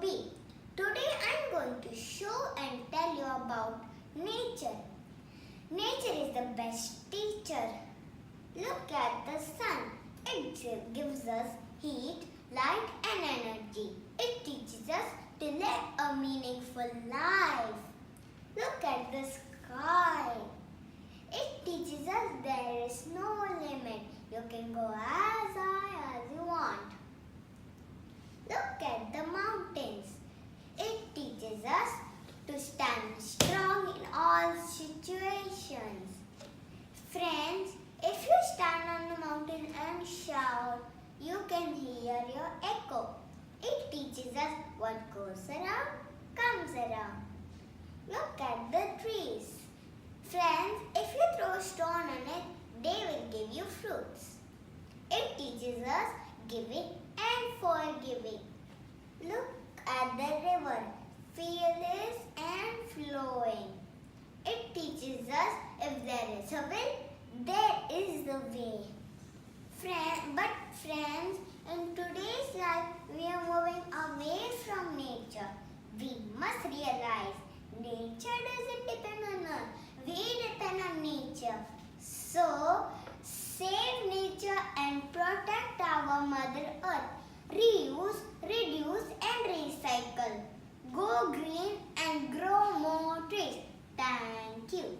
be. Today I am going to show and tell you about nature. Nature is the best teacher. Look at the sun. It gives us heat, light and energy. It teaches us to live a meaningful life. Look at the sky. It teaches us there is no limit. You can go as high as you want. Look at the mountains. It teaches us to stand strong in all situations. Friends, if you stand on the mountain and shout, you can hear your echo. It teaches us what goes around, comes around. Look at the trees. Friends, if you throw a stone on it, they will give you fruits. It teaches us giving and forgiving. Look at the river, fearless and flowing. It teaches us if there is a will, there is the way. But friends, in today's life, we are moving away from nature. We must realize nature doesn't depend on us. We depend on nature. So, save nature and protect our Mother Earth. Reuse, reduce and recycle. Go green and grow more trees. Thank you.